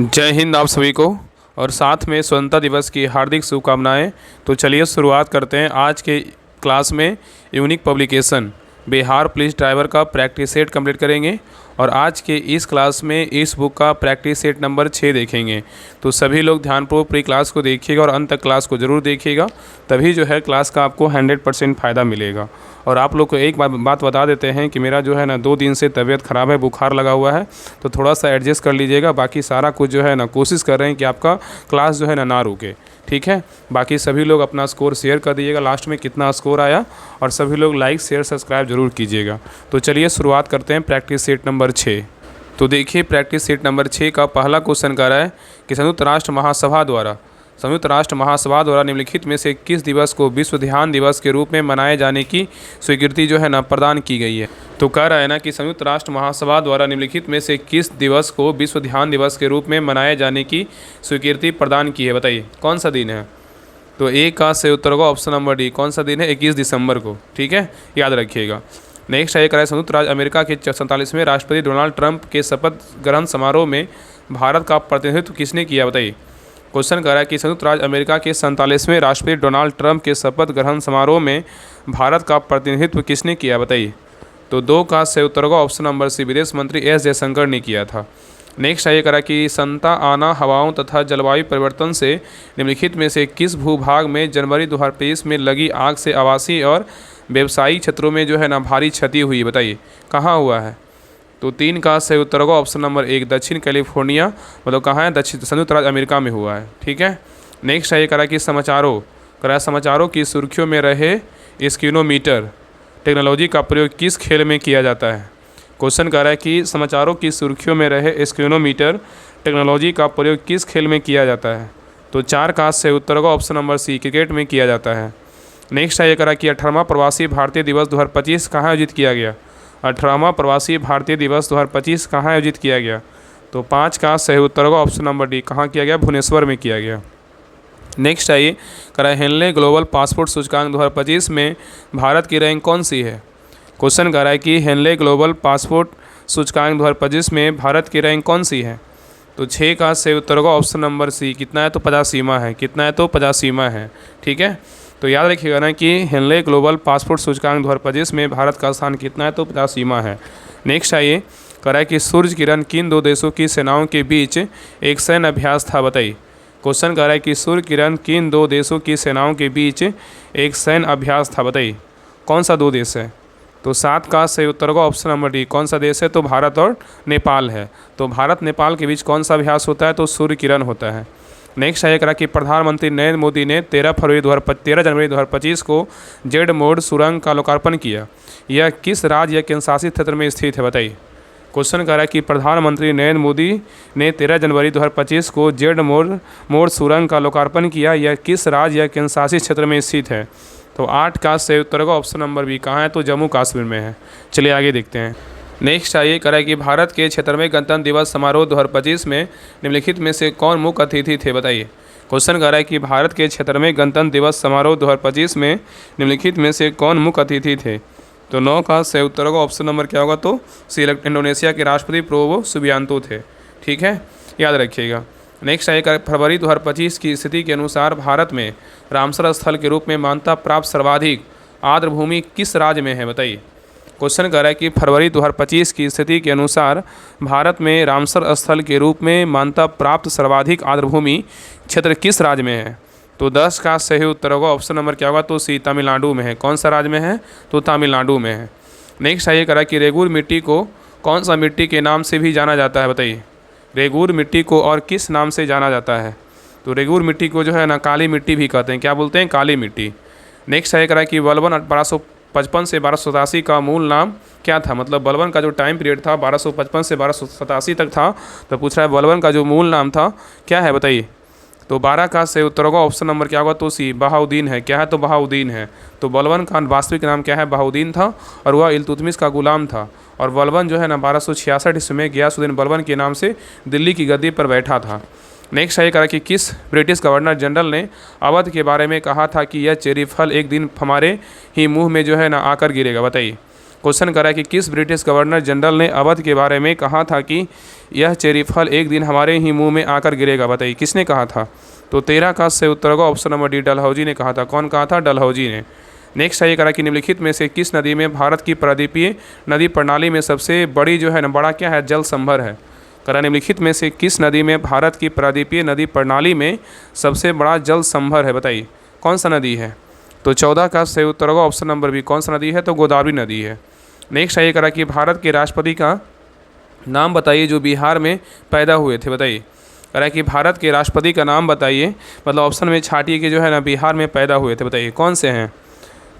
जय हिंद आप सभी को। और साथ में स्वतंत्रता दिवस की हार्दिक शुभकामनाएं। तो चलिए शुरुआत करते हैं आज के क्लास में। Unique publication Bihar police driver का प्रैक्टिस सेट कंप्लीट करेंगे और आज के इस क्लास में इस बुक का प्रैक्टिस सेट नंबर 6 देखेंगे। तो सभी लोग ध्यानपूर्वक पूरी क्लास को देखिएगा और अंत तक क्लास को ज़रूर देखिएगा, तभी जो है क्लास का आपको 100% फ़ायदा मिलेगा। और आप लोग को एक बात बता देते हैं कि मेरा जो है ना 2 दिन से तबीयत ख़राब है, बुखार लगा हुआ है, तो थोड़ा सा एडजस्ट कर लीजिएगा। बाकी सारा कुछ जो है ना कोशिश कर रहे हैं कि आपका क्लास जो है ना रुके, ठीक है। बाकी सभी लोग अपना स्कोर शेयर कर दीजिएगा लास्ट में कितना स्कोर आया, और सभी लोग लाइक शेयर सब्सक्राइब जरूर कीजिएगा। तो चलिए शुरुआत करते हैं प्रैक्टिस सेट नंबर 6। तो देखिए प्रैक्टिस सेट नंबर 6 का पहला क्वेश्चन कह रहा है कि संयुक्त राष्ट्र महासभा द्वारा निम्नलिखित में से किस दिवस को विश्व ध्यान दिवस के रूप में मनाए जाने की स्वीकृति जो है ना प्रदान की गई है। तो कह रहा है ना कि संयुक्त राष्ट्र महासभा द्वारा निम्नलिखित में से किस दिवस को विश्व ध्यान दिवस के रूप में मनाए जाने की स्वीकृति प्रदान की है, बताइए कौन सा दिन है। तो एक का से उत्तर होगा ऑप्शन नंबर डी। कौन सा दिन है? 21 दिसंबर को, ठीक है, याद रखिएगा। नेक्स्ट है कराए संयुक्त राज्य अमेरिका के 47वें राष्ट्रपति डोनाल्ड ट्रंप के शपथ ग्रहण समारोह में भारत का प्रतिनिधित्व किसने किया, बताइए। क्वेश्चन कर रहा है कि संयुक्त राज्य अमेरिका के 47वें राष्ट्रपति डोनाल्ड ट्रंप के शपथ ग्रहण समारोह में भारत का प्रतिनिधित्व किसने किया, बताइए। तो 2 का से उत्तर होगा ऑप्शन नंबर सी। विदेश मंत्री एस जयशंकर ने किया था। नेक्स्ट है करा कि संता आना हवाओं तथा जलवायु परिवर्तन से निम्नलिखित में से किस भूभाग में जनवरी 2023 में लगी आग से आवासीय और व्यवसायिक क्षेत्रों में जो है ना भारी क्षति हुई, बताइए कहाँ हुआ है। तो 3 का सही उत्तर होगा ऑप्शन नंबर 1 दक्षिण कैलिफोर्निया, मतलब कहाँ है, दक्षिण संयुक्त राज्य अमेरिका में हुआ है, ठीक है। नेक्स्ट है करा कि समाचारों की सुर्खियों में रहे स्किनोमीटर टेक्नोलॉजी का प्रयोग किस खेल में किया जाता है। क्वेश्चन कर रहा है कि समाचारों की सुर्खियों में रहे स्किनोमीटर टेक्नोलॉजी का प्रयोग किस खेल में किया जाता है। तो 4 का सही उत्तर होगा ऑप्शन नंबर सी, क्रिकेट में किया जाता है। नेक्स्ट है करा कि 18वां प्रवासी भारतीय दिवस 2025 कहाँ आयोजित किया गया। 18वां प्रवासी भारतीय दिवस 2025 कहाँ आयोजित किया गया। तो 5 का सही उत्तर होगा ऑप्शन नंबर डी, कहाँ किया गया, भुवनेश्वर में किया गया। नेक्स्ट आइए करा हेनले ग्लोबल पासपोर्ट सूचकांक 2025 में भारत की रैंक कौन सी है। क्वेश्चन कर रहा है कि हेनले ग्लोबल पासपोर्ट सूचकांक 2025 में भारत की रैंक कौन सी है। तो 6 का सही उत्तर होगा ऑप्शन नंबर सी, कितना है, तो 50वां है। कितना है, तो 50वां है, ठीक है। तो याद रखिएगा ना कि हेनले ग्लोबल पासपोर्ट सूचकांक 2025 में भारत का स्थान कितना है, तो 50वां है। नेक्स्ट आइए कह रहा है कि सूर्य किरण किन 2 देशों की सेनाओं के बीच एक सैन्य अभ्यास था, बताइए। क्वेश्चन कह रहा है कि सूर्य किरण किन 2 देशों की सेनाओं के बीच एक सैन्य अभ्यास था, बताइए कौन सा 2 देश है। तो 7 का सही उत्तर होगा ऑप्शन नंबर डी। कौन सा देश है, तो भारत और नेपाल है। तो भारत नेपाल के बीच कौन सा अभ्यास होता है, तो सूर्य किरण होता है। नेक्स्ट है करा कि प्रधानमंत्री नरेंद्र मोदी ने 13 जनवरी 2025 को जेड मोड सुरंग का लोकार्पण किया। यह किस राज्य या केंद्र शासित क्षेत्र में स्थित है, बताइए। क्वेश्चन कर रहा है कि प्रधानमंत्री नरेंद्र मोदी ने 13 जनवरी 2025 को जेड मोड सुरंग का लोकार्पण किया। यह किस राज्य या केंद्र शासित क्षेत्र में स्थित है। तो 8 का सही उत्तर होगा ऑप्शन नंबर बी, कहाँ है, तो जम्मू कश्मीर में है। चलिए आगे देखते हैं। नेक्स्ट आइए करें कि भारत के 76वें गणतंत्र दिवस समारोह 2025 में निम्नलिखित में से कौन मुख्य अतिथि थे, बताइए। क्वेश्चन कर रहा है कि भारत के 76वें गणतंत्र दिवस समारोह 2025 में निम्नलिखित में से कौन मुख्य अतिथि थे। तो 9 का सही उत्तर होगा ऑप्शन नंबर क्या होगा, तो इंडोनेशिया के राष्ट्रपति प्रोबो सुबियांतो थे, ठीक है, याद रखिएगा। नेक्स्ट आइए फरवरी 2025 की स्थिति के अनुसार भारत में रामसर स्थल के रूप में मान्यता प्राप्त सर्वाधिक आर्द्र भूमि किस राज्य में है, बताइए। क्वेश्चन कर रहा है कि फरवरी 2025 की स्थिति के अनुसार भारत में रामसर स्थल के रूप में मान्यता प्राप्त सर्वाधिक आर्द्र भूमि क्षेत्र किस राज्य में है। तो 10 का सही उत्तर होगा ऑप्शन नंबर क्या होगा, तो सी, तमिलनाडु में है। कौन सा राज्य में है, तो तमिलनाडु में है। नेक्स्ट आइए करा कि रेगुर मिट्टी को कौन सा मिट्टी के नाम से भी जाना जाता है, बताइए। रेगुर मिट्टी को और किस नाम से जाना जाता है। तो रेगुर मिट्टी को जो है ना काली मिट्टी भी कहते हैं, क्या बोलते हैं, काली मिट्टी। नेक्स्ट आइए करा कि बलबन 1255 से 1287 का मूल नाम क्या था। मतलब बलबन का जो टाइम पीरियड था 1255 से 1287 तक था। तो पूछ रहा है बलबन का जो मूल नाम था क्या है, बताइए। तो 12 का सही उत्तर होगा ऑप्शन नंबर क्या होगा, तो सी, बहाउद्दीन है। क्या है, तो बहाउद्दीन है। तो बलबन का वास्तविक नाम क्या है, बहाउद्दीन था, और वह इल्तुतमिश का गुलाम था। और बलबन जो है ना 1266 ईस्वी में गयासुद्दीन बलबन के नाम से दिल्ली की गद्दी पर बैठा था। नेक्स्ट है करा कि किस ब्रिटिश गवर्नर जनरल ने अवध के बारे में कहा था कि यह चेरी फल एक दिन हमारे ही मुंह में जो है ना आकर गिरेगा, बताइए। क्वेश्चन कर रहा है कि किस ब्रिटिश गवर्नर जनरल ने अवध के बारे में कहा था कि यह चेरी फल एक दिन हमारे ही मुंह में आकर गिरेगा? बताइए किसने कहा था? तो 13 का सही उत्तर होगा ऑप्शन नंबर डी, डलहौजी ने कहा था। कौन कहा था? डलहौजी ने। नेक्स्ट है ये करा कि निम्नलिखित में से किस नदी में भारत की प्रायद्वीपीय नदी प्रणाली में सबसे बड़ी जो है ना बड़ा क्या है जल संभर है? करा निम्नलिखित में से किस नदी में भारत की प्रायद्वीपीय नदी प्रणाली में सबसे बड़ा जल संभर है? बताइए कौन सा नदी है? तो 14 का सही उत्तर होगा ऑप्शन नंबर बी। कौन सा नदी है? तो गोदावरी नदी है। नेक्स्ट है ये करा कि भारत के राष्ट्रपति का नाम बताइए जो बिहार में पैदा हुए थे? बताइए करा कि भारत के राष्ट्रपति का नाम बताइए, मतलब ऑप्शन में छाटिए कि जो है ना बिहार में पैदा हुए थे। बताइए कौन से हैं?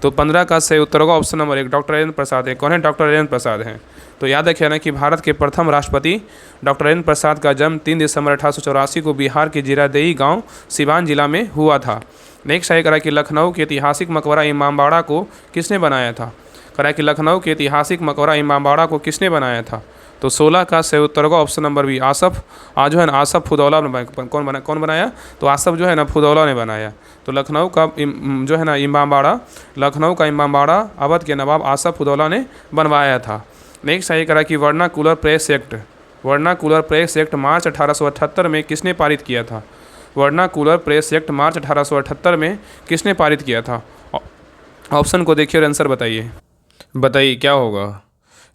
तो 15 का सही उत्तर होगा option number 1, doctor Rajendra Prasad है। कौन है? डॉक्टर राजेंद्र प्रसाद हैं। तो याद रखिए ना कि भारत के प्रथम राष्ट्रपति डॉक्टर राजेंद्र प्रसाद का जन्म 3 दिसंबर 1884 को बिहार के जीरादेई गांव सिवान जिला में हुआ था। नेक्स्ट है करा कि लखनऊ के ऐतिहासिक मकबरा इमामबाड़ा को किसने बनाया था? करा कि लखनऊ के ऐतिहासिक मकबरा इमामबाड़ा को किसने बनाया था? तो 16 का सही उत्तर होगा ऑप्शन नंबर बी, आसफ। आज जो है ना आसफ फुदौला ने कौन बनाया? तो आसफ जो है ना फुदौला ने बनाया। तो लखनऊ का जो है ना इमामबाड़ा, लखनऊ का इमामबाड़ा अवध के नवाब आसफ फुदौला ने बनवाया था। नेक्स्ट है करा कि vernacular press act, vernacular press act March 1878 में किसने पारित किया था? वर्नाकुलर प्रेस एक्ट मार्च 1878 में किसने पारित किया था? ऑप्शन को देखिए और आंसर बताइए। बताइए क्या होगा?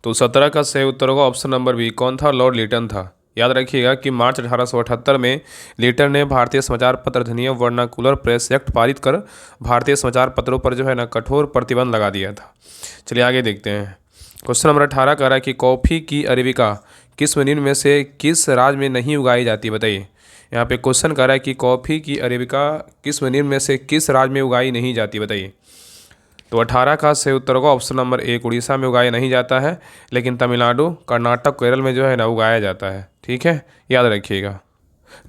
तो 17 का सही उत्तर होगा ऑप्शन नंबर बी। कौन था? लॉर्ड लिटन था। याद रखिएगा कि मार्च 1878 में लिटन ने भारतीय समाचार पत्र अधिनियम वर्नाकुलर प्रेस एक्ट पारित कर भारतीय समाचार पत्रों पर जो है ना कठोर प्रतिबंध लगा दिया था। चलिए आगे देखते हैं। क्वेश्चन नंबर 18 कह रहा है कि कॉफ़ी की अरेबिका किस निम्न में से किस राज्य में नहीं उगाई जाती? बताइए यहाँ पे क्वेश्चन कर रहा है कि कॉफ़ी की अरेबिका किस निम्न में से किस राज्य में उगाई नहीं जाती? बताइए। तो 18 का सही उत्तर होगा ऑप्शन नंबर 1, उड़ीसा में उगाया नहीं जाता है, लेकिन तमिलनाडु, कर्नाटक, केरल में जो है ना उगाया जाता है। ठीक है, याद रखिएगा।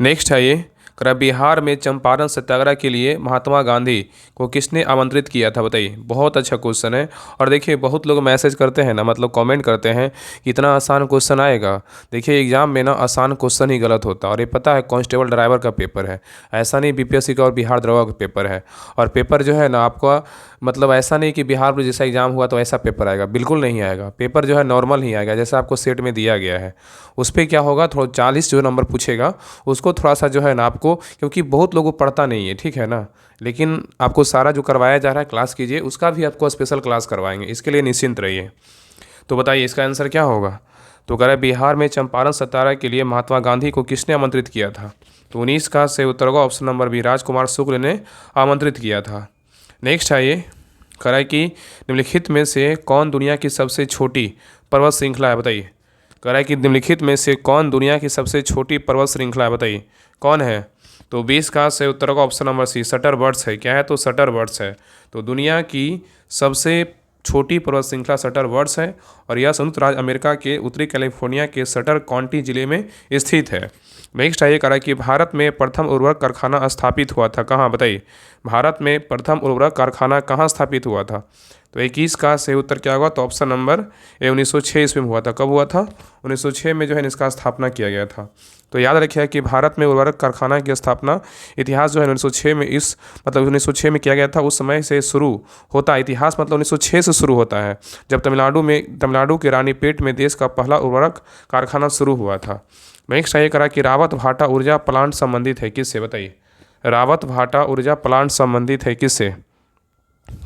नेक्स्ट है ये करा बिहार में चंपारण सत्याग्रह के लिए महात्मा गांधी को किसने आमंत्रित किया था? बताइए। बहुत अच्छा क्वेश्चन है। और देखिए बहुत लोग मैसेज करते हैं ना, मतलब कमेंट करते हैं कि इतना आसान क्वेश्चन आएगा। देखिए एग्जाम में ना आसान क्वेश्चन ही गलत होता है। और ये पता है कांस्टेबल ड्राइवर का पेपर है, ऐसा नहीं बीपीएससी का और बिहार दरोगा का पेपर है। और पेपर जो है ना आपका मतलब ऐसा नहीं कि बिहार में जैसा एग्जाम हुआ तो ऐसा पेपर आएगा, बिल्कुल नहीं आएगा। पेपर जो है नॉर्मल ही आएगा जैसा आपको सेट में दिया गया है। उस पर क्या होगा, थोड़ा 40 जो नंबर पूछेगा उसको थोड़ा सा जो है ना आपको, क्योंकि बहुत लोगों को पढ़ता नहीं है, ठीक है ना, लेकिन आपको सारा जो करवाया जा रहा है क्लास कीजिए, उसका भी आपको स्पेशल क्लास करवाएंगे, इसके लिए निश्चिंत रहिए। तो बताइए इसका आंसर क्या होगा? तो कह रहा है बिहार में चंपारण सत्याग्रह के लिए महात्मा गांधी को किसने आमंत्रित किया था? तो 19 का सही उत्तर होगा ऑप्शन नंबर बी, राजकुमार शुक्ल ने आमंत्रित किया था। नेक्स्ट है ये कह रहा है कि निम्नलिखित में से कौन दुनिया की सबसे छोटी पर्वत श्रृंखला है? बताइए। कह रहा है कि निम्नलिखित में से कौन दुनिया की सबसे छोटी पर्वत श्रृंखला है? बताइए कौन है? तो 20 का सही उत्तर होगा ऑप्शन नंबर सी, सटरबर्ड्स है। क्या है? तो सटरबर्ड्स है। तो दुनिया की सबसे छोटी पर्वत श्रृंखला सटरबर्ड्स है और यह संयुक्त राज्य अमेरिका के उत्तरी कैलिफोर्निया के सटर काउंटी जिले में स्थित है। नेक्स्ट है ये कह रहा है कि भारत में प्रथम उर्वरक कारखाना स्थापित हुआ था कहाँ? बताइए। भारत में प्रथम उर्वरक कारखाना कहाँ स्थापित हुआ था? तो 21 का सही उत्तर क्या होगा? तो ऑप्शन नंबर ए, 1906 ईस्वी में हुआ था। कब हुआ था? 1906 में जो है इसका स्थापना किया गया था। तो याद रखिए कि भारत में उर्वरक कारखाना की स्थापना इतिहास जो है 1906 में मतलब 1906 में किया गया था। उस समय से शुरू होता है इतिहास, मतलब 1906 से शुरू होता है जब तमिलनाडु के रानीपेट में देश का पहला उर्वरक कारखाना शुरू हुआ था। नेक्स्ट ये करा कि रावत भाटा ऊर्जा प्लांट संबंधित है किससे? बताइए। रावत भाटा ऊर्जा प्लांट संबंधित है किससे?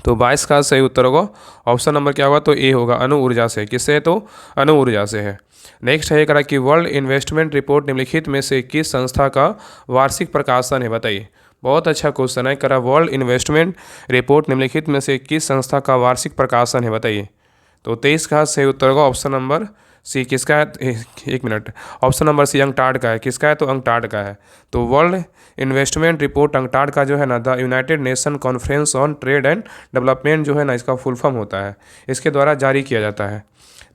तो 22 का सही उत्तर होगा ऑप्शन नंबर क्या होगा? तो ए होगा, अणु ऊर्जा से। किससे? तो अणु ऊर्जा से है। नेक्स्ट है करा कि वर्ल्ड इन्वेस्टमेंट रिपोर्ट निम्नलिखित में से किस संस्था का वार्षिक प्रकाशन है? बताइए। बहुत अच्छा क्वेश्चन है। करा वर्ल्ड इन्वेस्टमेंट रिपोर्ट निम्नलिखित में से किस संस्था का वार्षिक प्रकाशन है? बताइए। तो 23 का सही उत्तर होगा ऑप्शन नंबर सी। किसका है? एक मिनट, ऑप्शन नंबर सी अंकटाड का है। किसका है? तो अंकटाड का है। तो वर्ल्ड इन्वेस्टमेंट रिपोर्ट अंकटाड का जो है ना the United nation conference on trade and development जो है ना इसका फुल फॉर्म होता है, इसके द्वारा जारी किया जाता है।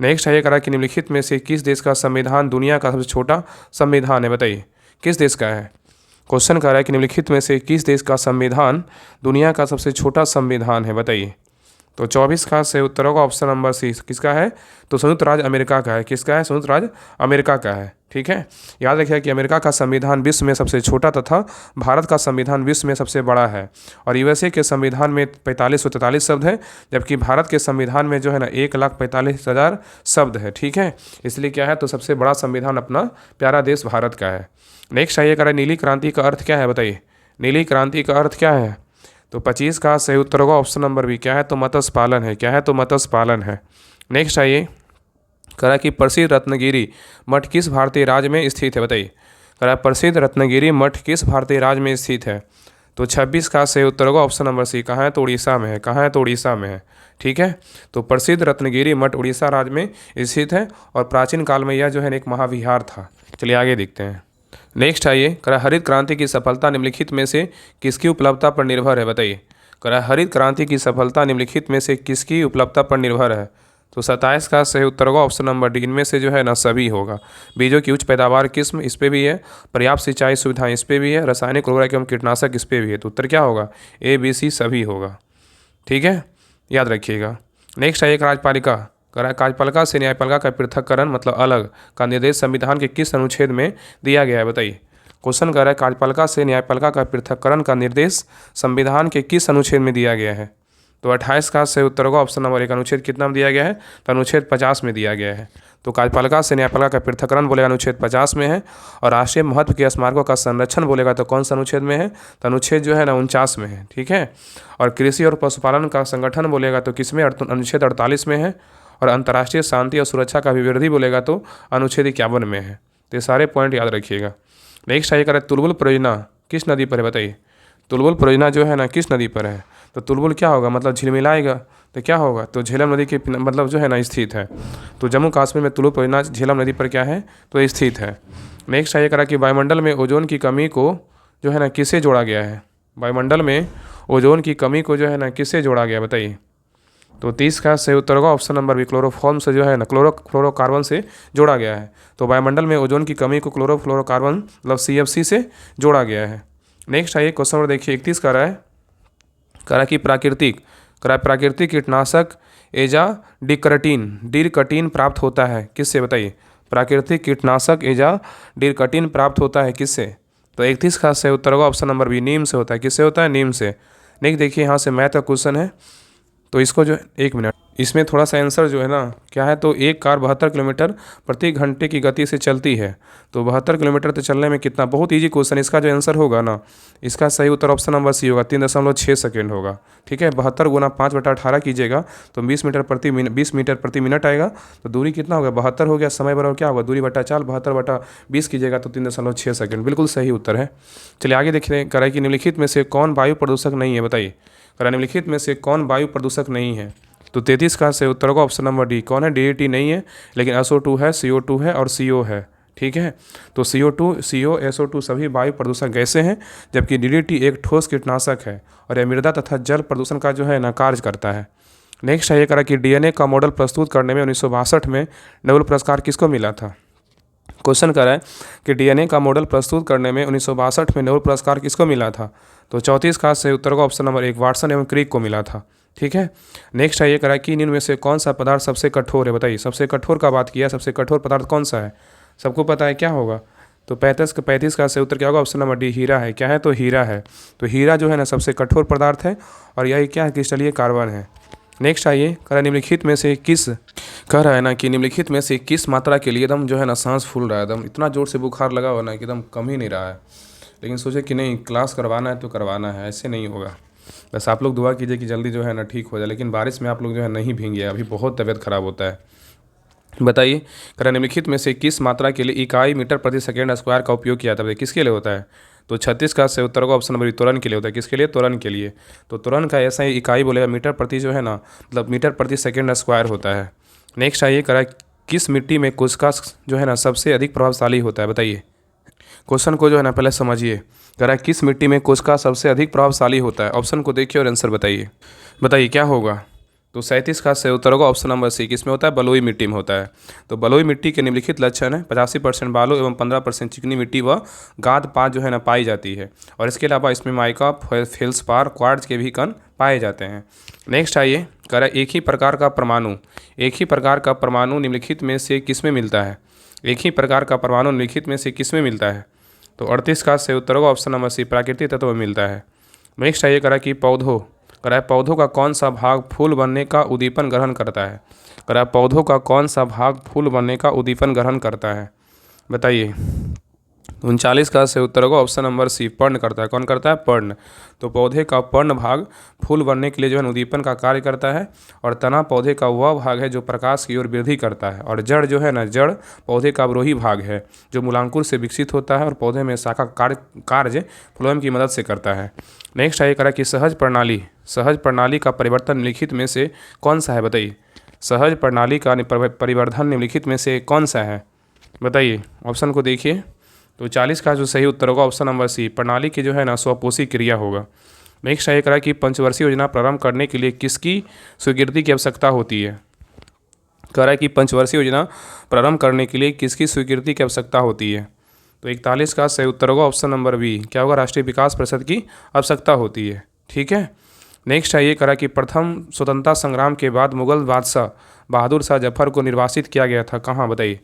नेक्स्ट है ये करा कि निम्नलिखित में से किस देश का संविधान दुनिया का सबसे छोटा संविधान है? बताइए किस देश का है? क्वेश्चन कर रहा है कि निम्नलिखित में से किस देश का संविधान दुनिया का सबसे छोटा संविधान है? बताइए। तो 24 का सही उत्तर होगा ऑप्शन नंबर सी। किसका है? तो संयुक्त राज्य अमेरिका का है। किसका है? संयुक्त राज्य अमेरिका का है। ठीक है, याद रखिए कि अमेरिका का संविधान विश्व में सबसे छोटा तथा भारत का संविधान विश्व में सबसे बड़ा है। और यूएसए के संविधान में 4543 शब्द है, जबकि भारत के संविधान में जो है ना 1,45,000 शब्द है। ठीक है, इसलिए क्या है? तो सबसे बड़ा संविधान अपना प्यारा देश भारत का है। नेक्स्ट आइए करें, नीली क्रांति का अर्थ क्या है? बताइए, नीली क्रांति का अर्थ क्या है? तो 25 का सही उत्तर होगा ऑप्शन नंबर बी। क्या है? तो मत्स्य पालन है। क्या है? तो मत्स्य पालन है। नेक्स्ट आइए, करा कि प्रसिद्ध रत्नगिरी मठ किस भारतीय राज्य में स्थित है? बताइए, करा प्रसिद्ध रत्नगिरी मठ किस भारतीय राज्य में स्थित है? तो 26 का सही उत्तर होगा ऑप्शन नंबर सी। कहाँ है? तो उड़ीसा में है। कहाँ है? तो उड़ीसा में है। ठीक है, तो प्रसिद्ध रत्नगिरी मठ उड़ीसा राज्य में स्थित है और प्राचीन काल में यह जो है एक महाविहार था। चलिए आगे देखते हैं। नेक्स्ट आइए, करा हरित क्रांति की सफलता निम्नलिखित में से किसकी उपलब्धता पर निर्भर है? बताइए, करा हरित क्रांति की सफलता निम्नलिखित में से किसकी उपलब्धता पर निर्भर है? तो 27 का सही उत्तर होगा ऑप्शन नंबर डी। इनमें से जो है ना सभी होगा। बीजों की उच्च पैदावार किस्म इस पे भी है, पर्याप्त सिंचाई सुविधाएं इस पे भी है, रासायनिक उर्वरक एवं कीटनाशक इस पे भी है। तो उत्तर क्या होगा? ए बी सी सभी होगा। ठीक है, याद रखिएगा। नेक्स्ट आइए, कार्यपालिका कार्यपालिका से न्यायपालिका का पृथक्करण मतलब अलग का निर्देश संविधान के किस अनुच्छेद में दिया गया है? बताइए, क्वेश्चन कर रहा है कार्यपालिका से न्यायपालिका का पृथक्करण का निर्देश संविधान के किस अनुच्छेद में दिया गया है? तो 28 का सही उत्तर होगा ऑप्शन नंबर एक। अनुच्छेद कितना में दिया गया है? तो अनुच्छेद 50 में दिया गया है। तो कार्यपालिका से न्यायपालिका का पृथक्करण बोलेगा अनुच्छेद 50 में है। और राष्ट्रीय महत्व के स्मारकों का संरक्षण बोलेगा तो कौन सा अनुच्छेद में है? तो अनुच्छेद जो है ना 49 में है। ठीक है, और कृषि और पशुपालन का संगठन बोलेगा तो किसमें? अनुच्छेद 48 में है। और अंतर्राष्ट्रीय शांति और सुरक्षा का अभिवृद्धि बोलेगा तो अनुच्छेद 51 में है। तो ये सारे पॉइंट याद रखिएगा। नेक्स्ट आइए करें, तुलबुल परियोजना किस नदी पर है? बताइए, तुलबुल परियोजना जो है ना किस नदी पर है? तो तुलबुल क्या होगा? मतलब झिलमिलाएगा तो क्या होगा? तो झेलम नदी के मतलब जो है ना स्थित है। तो जम्मू कश्मीर में तुलबुल परियोजना झेलम नदी पर क्या है? तो स्थित है। नेक्स्ट आइए करा कि वायुमंडल में ओजोन की कमी को जो है ना किससे जोड़ा गया है? वायुमंडल में ओजोन की कमी को जो है ना किससे जोड़ा गया? बताइए, तो 30 का सही उत्तर होगा ऑप्शन नंबर बी। क्लोरोफॉर्म से जो है ना क्लोरोकार्बन से जोड़ा गया है। तो वायुमंडल में ओजोन की कमी को क्लोरोफ्लोरोकार्बन मतलब CFC से जोड़ा गया है। नेक्स्ट आइए, क्वेश्चन नंबर देखिए 31 का रहा है, करा कि प्राकृतिक कीटनाशक एजा डिकर्टिन प्राप्त होता है किससे? बताइए, प्राकृतिक कीटनाशक एजा डिकर्टिन प्राप्त होता है किससे? तो 31 का सही उत्तर होगा ऑप्शन नंबर बी। नीम से होता है। किससे होता है? नीम से। नेक्स्ट देखिए, यहाँ से मैथ का क्वेश्चन है, तो इसको जो 1 मिनट, इसमें थोड़ा सा आंसर जो है ना क्या है? तो एक कार 72 किलोमीटर प्रति घंटे की गति से चलती है। तो 72 किलोमीटर तो चलने में कितना? बहुत इजी क्वेश्चन। इसका जो आंसर होगा ना, इसका सही उत्तर ऑप्शन नंबर सी होगा। 3.6 सेकेंड होगा। ठीक है, 72 गुना 5/18 कीजिएगा तो 20 मीटर प्रति मिनट आएगा। तो दूरी कितना होगा? 72 हो गया। समय बराबर क्या होगा? दूरी बटा 4, 72/20 कीजिएगा तो 3.6 सेकेंड। बिल्कुल सही उत्तर है। चलिए आगे देखिए, कराई कि निम्नलिखित में से कौन वायु प्रदूषक नहीं है? बताइए, निम्नलिखित में से कौन वायु प्रदूषक नहीं है? तो 33 का सही उत्तर होगा ऑप्शन नंबर डी। कौन है? DDT नहीं है, लेकिन SO2 है, CO2 है और CO है। ठीक है, तो CO2, CO, SO2 सभी वायु प्रदूषक गैसें हैं, जबकि DDT एक ठोस कीटनाशक है और यह मृदा तथा जल प्रदूषण का जो है ना कार्य करता है। नेक्स्ट है ये करा कि DNA का मॉडल प्रस्तुत करने में 1962 में नोबेल पुरस्कार किसको मिला था? क्वेश्चन कर रहा है कि DNA का मॉडल प्रस्तुत करने में 1962 में नोबेल पुरस्कार किसको मिला था? तो 34 का सही उत्तर को ऑप्शन नंबर 1 वाटसन एवं क्रिक को मिला था। ठीक है, नेक्स्ट है ये करा कि इनमें से कौन सा पदार्थ सबसे कठोर है? बताइए, सबसे कठोर का बात किया, सबसे कठोर पदार्थ कौन सा है? सबको पता है क्या होगा? तो 35 का सही उत्तर क्या होगा? ऑप्शन नंबर डी हीरा है। क्या है? तो हीरा है। तो हीरा जो है ना सबसे कठोर पदार्थ है और यही क्या है? क्रिस्टलीय कार्बन है। नेक्स्ट आइए, कह निम्नलिखित में से किस कह रहा है ना कि निम्नलिखित में से किस मात्रा के लिए एकदम जो है ना सांस फूल रहा है, एकदम इतना जोर से बुखार लगा हुआ ना कि एकदम कम ही नहीं रहा है, लेकिन सोचे कि नहीं क्लास करवाना है तो करवाना है, ऐसे नहीं होगा। बस आप लोग दुआ कीजिए कि जल्दी जो है ना ठीक हो जाए, लेकिन बारिश में आप लोग जो है नहीं भींगिए, अभी बहुत तबीयत खराब होता है। बताइए, कह निम्नलिखित में से किस मात्रा के लिए इकाई मीटर प्रति सेकेंड स्क्वायर का उपयोग किया जाता है? किसके लिए होता है? तो 36 का सही उत्तर को ऑप्शन नंबर त्वरण के लिए होता है। किसके लिए? त्वरण के लिए। तो त्वरण का ऐसा ही इकाई बोलेगा मीटर प्रति जो है ना मतलब मीटर प्रति सेकेंड स्क्वायर होता है। नेक्स्ट आइए, करा किस मिट्टी में कोशिका जो है ना सबसे अधिक प्रभावशाली होता है? बताइए, क्वेश्चन को जो है ना पहले समझिए। करा किस मिट्टी में कोशिका सबसे अधिक प्रभावशाली होता है? ऑप्शन को देखिए और आंसर बताइए। बताइए क्या होगा? तो 37 का सही उत्तर होगा ऑप्शन नंबर सी, किसमें होता है? बलुई मिट्टी में होता है। तो बलुई मिट्टी के निम्नलिखित लक्षण है 85% बालू एवं 15% चिकनी मिट्टी व गाद पात जो है ना पाई जाती है। और इसके अलावा इसमें माइका, फेल्सपार, क्वार्ट्ज के भी कण पाए जाते हैं। नेक्स्ट आइए, कह रहा है एक ही प्रकार का परमाणु निम्नलिखित में से किसमें मिलता है? एक ही प्रकार का परमाणु निम्नलिखित में से किसमें मिलता है? तो 38 का सही उत्तर होगा ऑप्शन नंबर सी, प्राकृतिक तत्व में मिलता है। नेक्स्ट आइए, कह रहा है पौधों का कौन सा भाग फूल बनने का उद्दीपन ग्रहण करता है? कह रहा है पौधों का कौन सा भाग फूल बनने का उद्दीपन ग्रहण करता है? बताइए। 39 का सही उत्तर होगा ऑप्शन नंबर सी, पर्ण करता है। कौन करता है? पर्ण। तो पौधे का पर्ण भाग फूल बनने के लिए जो है उद्दीपन का कार्य करता है। और तना पौधे का वह भाग है जो प्रकाश की ओर वृद्धि करता है। और जड़ जो है ना, जड़ पौधे का अवरोही भाग है जो मूलांकुर से विकसित होता है और पौधे में शाखा कार्य फ्लोएम की मदद से करता है। नेक्स्ट आइए, करा कि सहज प्रणाली का परिवर्तन निम्नलिखित में से कौन सा है? बताइए। सहज प्रणाली का परिवर्धन निम्नलिखित में से कौन सा है? बताइए, ऑप्शन को देखिए। तो 40 का जो सही उत्तर होगा ऑप्शन नंबर सी, प्रणाली की जो है ना स्वपोषी क्रिया होगा। नेक्स्ट आइए, करा कि पंचवर्षीय योजना प्रारंभ करने के लिए किसकी स्वीकृति की आवश्यकता होती है? कह रहा है कि पंचवर्षीय योजना प्रारंभ करने के लिए किसकी स्वीकृति की आवश्यकता होती है? तो 41 का सही उत्तर होगा ऑप्शन नंबर बी, क्या होगा? राष्ट्रीय विकास परिषद की आवश्यकता होती है। ठीक है। नेक्स्ट आइए, करा कि प्रथम स्वतंत्रता संग्राम के बाद मुगल बादशाह बहादुर शाह जफर को निर्वासित किया गया था, कहाँ? बताइए।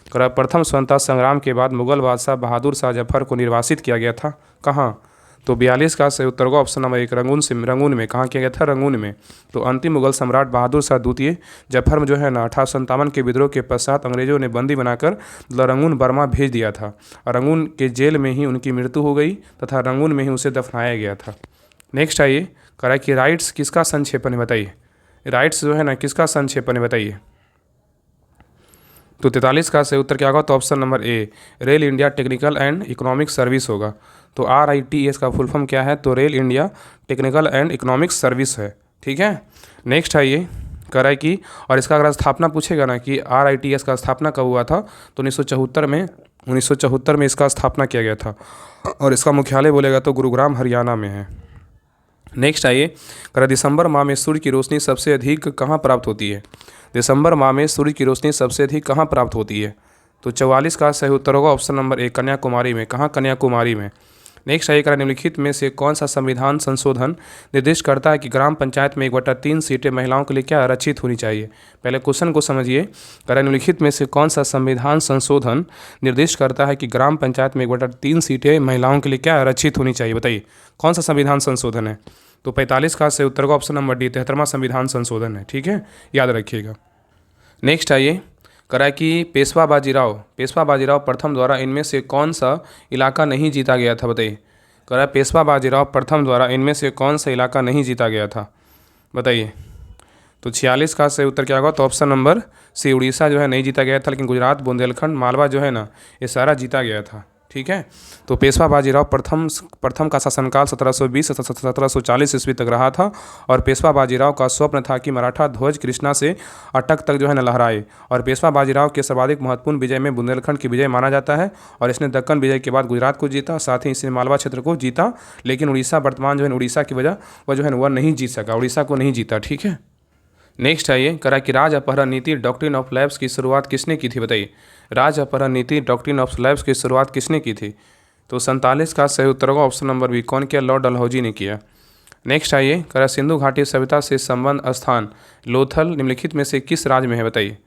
करा प्रथम स्वतंत्रता संग्राम के बाद मुगल बादशाह बहादुर शाह जफर को निर्वासित किया गया था, कहाँ? तो 42 का सही उत्तर होगा ऑप्शन नंबर एक, रंगून में। कहाँ किया गया था? रंगून में। तो अंतिम मुगल सम्राट बहादुर शाह द्वितीय जफर में जो है ना 1857 के विद्रोह के पश्चात अंग्रेजों ने बंदी बनाकर रंगून बर्मा भेज दिया था। और रंगून के जेल में ही उनकी मृत्यु हो गई तथा रंगून में ही उसे दफनाया गया था। नेक्स्ट आइए, करा कि राइट्स किसका संक्षेपण है? बताइए। राइट्स जो है ना किसका संक्षेपण है? बताइए। तो 43 का सही उत्तर क्या होगा? तो option number A, rail India technical and economic service होगा। तो RITS का फुल फॉर्म क्या है? तो rail India technical and economic service है। ठीक है। नेक्स्ट आइए, कह रहा है कि और इसका अगर स्थापना पूछेगा ना कि RITS का स्थापना कब हुआ था, तो 1974 में इसका स्थापना किया गया था। और इसका मुख्यालय बोलेगा तो गुरुग्राम हरियाणा में है। नेक्स्ट आइए, कह रहा दिसंबर माह में सूर्य की रोशनी सबसे अधिक कहाँ प्राप्त होती है? दिसंबर माह में सूर्य की रोशनी सबसे अधिक कहाँ प्राप्त होती है? तो 44 का सही उत्तर होगा ऑप्शन नंबर एक, कन्याकुमारी में। कहाँ? कन्याकुमारी में। नेक्स्ट आइए, निम्नलिखित में से कौन सा संविधान संशोधन निर्दिष्ट करता है कि ग्राम पंचायत में 1/3 सीटें महिलाओं के लिए क्या आरक्षित होनी चाहिए? पहले क्वेश्चन को समझिए। निम्नलिखित में से कौन सा संविधान संशोधन निर्दिष्ट करता है कि ग्राम पंचायत में 1/3 सीटें महिलाओं के लिए क्या आरक्षित होनी चाहिए? बताइए, कौन सा संविधान संशोधन है? तो 45 का सही उत्तर का ऑप्शन नंबर डी, 73वां संविधान संशोधन है। ठीक है, याद रखिएगा। नेक्स्ट आइए, करा कि पेशवा बाजीराव प्रथम द्वारा इनमें से कौन सा इलाका नहीं जीता गया था? बताइए। करा पेशवा बाजीराव प्रथम द्वारा इनमें से कौन सा इलाका नहीं जीता गया था? बताइए। तो 46 का सही उत्तर क्या होगा? तो ऑप्शन नंबर सी, उड़ीसा जो है नहीं जीता गया था, लेकिन गुजरात, बुंदेलखंड, मालवा जो है ना ये सारा जीता गया था। ठीक है। तो पेशवा बाजीराव प्रथम का शासनकाल 1720 से 1740 ईस्वी तक रहा था। और पेशवा बाजीराव का स्वप्न था कि मराठा ध्वज कृष्णा से अटक तक जो है न लहराए। और पेशवा बाजीराव के सर्वाधिक महत्वपूर्ण विजय में बुंदेलखंड की विजय माना जाता है। और इसने दक्कन विजय के बाद गुजरात को जीता, साथ ही इसने मालवा क्षेत्र को जीता। लेकिन उड़ीसा, वर्तमान जो है उड़ीसा की वजह वह जो है वह नहीं जीत सका, उड़ीसा को नहीं जीता। ठीक है। नेक्स्ट आइए, करा कि राज अपहरण नीति डॉक्ट्रिन ऑफ लैब्स की शुरुआत किसने की थी? बताइए। राज अपहरण नीति डॉक्ट्रिन ऑफ लैब्स की शुरुआत किसने की थी? तो 47 का सही उत्तर होगा ऑप्शन नंबर बी, कौन किया? लॉर्ड डलहौजी ने किया। नेक्स्ट आइए, करा सिंधु घाटी सभ्यता से संबंध स्थान लोथल निम्नलिखित में से किस राज्य में है? बताइए।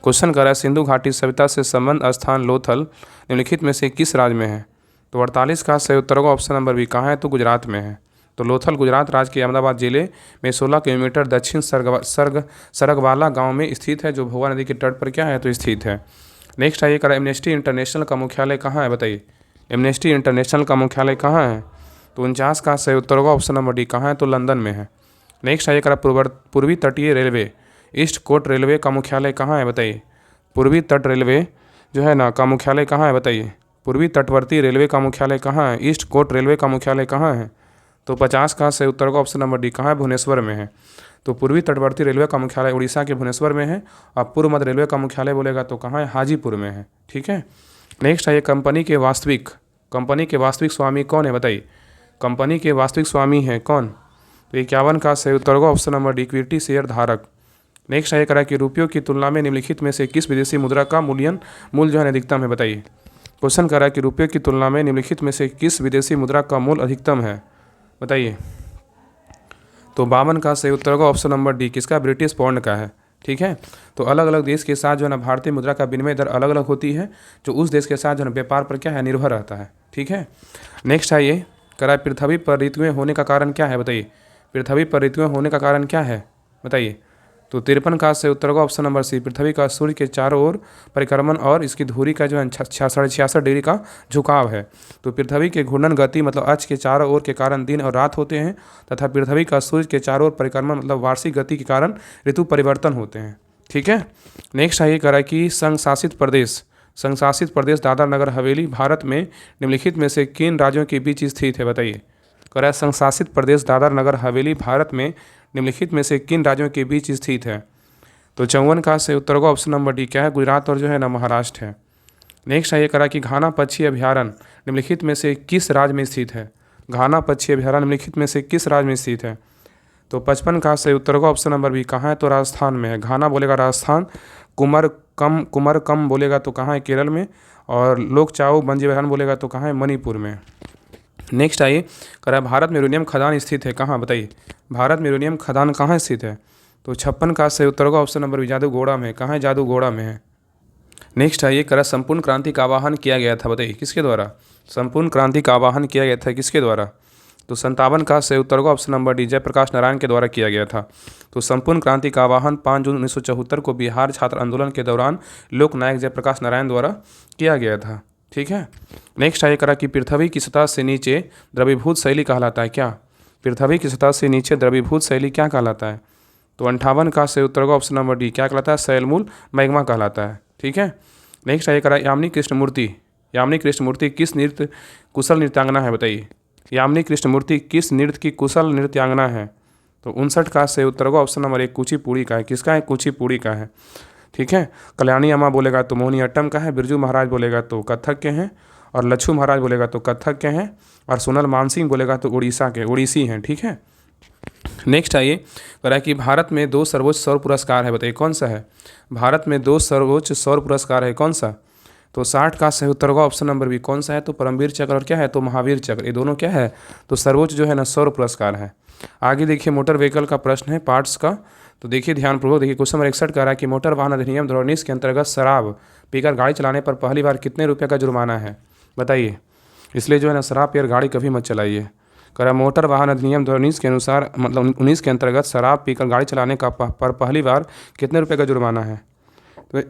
क्वेश्चन करा सिंधु घाटी सभ्यता से संबंध स्थान लोथल निम्नलिखित में से किस राज्य में है? तो 48 का सही उत्तर होगा ऑप्शन नंबर बी, कहाँ है? तो गुजरात में है। तो लोथल गुजरात राज्य के अहमदाबाद जिले में 16 किलोमीटर दक्षिण सरगवाला गांव में स्थित है, जो भोगा नदी के तट पर क्या है? तो स्थित है। नेक्स्ट आइए, करा एमनेस्टी इंटरनेशनल का मुख्यालय कहाँ है? बताइए। एमनेस्टी इंटरनेशनल का मुख्यालय कहाँ है? तो 49 का सही उत्तर होगा ऑप्शन नंबर डी, कहाँ है? तो लंदन में है। नेक्स्ट आइए, करा पूर्वी तटीय रेलवे ईस्ट कोस्ट रेलवे का मुख्यालय कहाँ है? बताइए। पूर्वी तट रेलवे जो है ना का मुख्यालय कहाँ है? बताइए। पूर्वी तटवर्ती रेलवे का मुख्यालय कहाँ है? ईस्ट कोस्ट रेलवे का मुख्यालय कहाँ है? तो 50 का सही उत्तर का ऑप्शन नंबर डी, कहाँ है? भुवनेश्वर में है। तो पूर्वी तटवर्ती रेलवे का मुख्यालय उड़ीसा के भुवनेश्वर में है। और पूर्व मध्य रेलवे का मुख्यालय बोलेगा तो कहाँ है? हाजीपुर में है। ठीक है। नेक्स्ट आइए, कंपनी के वास्तविक स्वामी कौन है? बताइए। कंपनी के वास्तविक स्वामी है कौन? तो 51 का सही उत्तर होगा option number D, equity share धारक। नेक्स्ट है करा कि रुपयों की तुलना में निम्नलिखित में से किस विदेशी मुद्रा का मूल्य जो है अधिकतम है, बताइए। क्वेश्चन करा कि रुपये की तुलना में निम्नलिखित में से किस विदेशी मुद्रा का मूल्य अधिकतम है, बताइए। तो 52 का सही उत्तर होगा ऑप्शन नंबर डी, किसका, ब्रिटिश पाउंड का है। ठीक है, तो अलग अलग देश के साथ जो है ना भारतीय मुद्रा का विनिमय दर अलग अलग होती है, जो उस देश के साथ जो है व्यापार पर क्या है, निर्भर रहता है। ठीक है, नेक्स्ट है ये करा पृथ्वी पर ऋतुएं होने का कारण क्या है, बताइए। पृथ्वी पर ऋतुएं होने का कारण क्या है, बताइए। तो 53 का से उत्तर होगा ऑप्शन नंबर सी, पृथ्वी का सूर्य के चारों ओर परिक्रमण और इसकी धुरी का जो है 66 डिग्री का झुकाव है। तो पृथ्वी के घूर्णन गति मतलब अक्ष के चारों ओर के कारण दिन और रात होते हैं, तथा पृथ्वी का सूर्य के चारों ओर परिक्रमण मतलब वार्षिक गति के कारण ऋतु परिवर्तन होते हैं। ठीक है, नेक्स्ट है ये करा कि संघ शासित प्रदेश दादरा नगर हवेली भारत में निम्नलिखित में से किन राज्यों के बीच स्थित है, बताइए। करा संघ शासित प्रदेश दादरा नगर हवेली भारत में निम्नलिखित में से किन राज्यों के बीच स्थित है। तो 54 का से उत्तर होगा ऑप्शन नंबर डी, क्या है, गुजरात और जो है ना महाराष्ट्र है। नेक्स्ट है ये करा कि घाना पक्षी अभ्यारण्य निम्नलिखित में से किस राज्य में स्थित है। घाना पक्षी अभ्यारण्य निम्नलिखित में से किस राज्य में स्थित है। तो 55 का से उत्तर होगा ऑप्शन नंबर बी, कहाँ है, तो राजस्थान में है। घाना बोलेगा राजस्थान, कुमरकम बोलेगा तो कहाँ है, केरल में, और लोकचाऊ बंजी अभ्यारण्य बोलेगा तो कहाँ है, मणिपुर में। नेक्स्ट आइए करा भारत में यूरेनियम खदान स्थित है कहाँ, बताइए। भारत में यूरेनियम खदान कहाँ स्थित है। तो 56 का सही उत्तर होगा ऑप्शन नंबर बी, जादूगोड़ा में। कहाँ है, जादूगोड़ा में है। नेक्स्ट आइए करा संपूर्ण क्रांति का आह्वान किया गया था, बताइए किसके द्वारा। संपूर्ण क्रांति का आह्वान किया गया था किसके द्वारा। तो 57 का सही उत्तर होगा option number D, Jayaprakash Narayan के द्वारा किया गया था। तो संपूर्ण क्रांति का आह्वान 5 जून 1974 को बिहार छात्र आंदोलन के दौरान लोकनायक जयप्रकाश नारायण द्वारा किया गया था। ठीक है, नेक्स्ट आइए करा कि पृथ्वी की सतह से नीचे द्रवीभूत शैली कहलाता है क्या। पृथ्वी की सतह से नीचे द्रवीभूत शैली क्या कहलाता है। तो 58 का सही उत्तर होगा ऑप्शन नंबर डी, क्या कहलाता है, शैलमूल मैग्मा कहलाता है। ठीक है, नेक्स्ट आइए करा यामिनी कृष्णमूर्ति किस नृत्य कुशल नृत्यांगना है, बताइए। यामिनी कृष्णमूर्ति किस नृत्य की कुशल नृत्यांगना है। तो 59 का सही उत्तर होगा ऑप्शन नंबर 1, कुचिपुड़ी का है। किसका है, कुचिपुड़ी का है। ठीक है, कल्याणी अम्मा बोलेगा तो मोहिनीअट्टम का है, बिरजू महाराज बोलेगा तो कथक के हैं, और लच्छू महाराज बोलेगा तो कथक के हैं, और सोनल मानसिंह बोलेगा तो उड़ीसी हैं। ठीक है, नेक्स्ट आइए करा कि भारत में 2 सर्वोच्च सौर पुरस्कार है, बताइए कौन सा है। भारत में 2 सर्वोच्च सौर पुरस्कार है, कौन सा। तो 60 का सही उत्तर होगा ऑप्शन नंबर बी, कौन सा है, तो परमवीर चक्र और क्या है, तो महावीर चक्र। ये दोनों क्या है, तो सर्वोच्च जो है ना सौर पुरस्कार है। आगे देखिए मोटर व्हीकल का प्रश्न है पार्ट्स का, तो देखिए ध्यानपूर्वक देखिए। क्वेश्चन नंबर 61 कह रहा है कि मोटर वाहन अधिनियम 2019 के अंतर्गत शराब पीकर गाड़ी चलाने पर पहली बार कितने रुपये का जुर्माना है, बताइए। इसलिए जो है ना शराब पीकर गाड़ी कभी मत चलाइए। कह रहा मोटर वाहन अधिनियम 2019 के अनुसार मतलब 19 के अंतर्गत शराब पीकर गाड़ी चलाने का पर पहली बार कितने रुपये का जुर्माना है। तो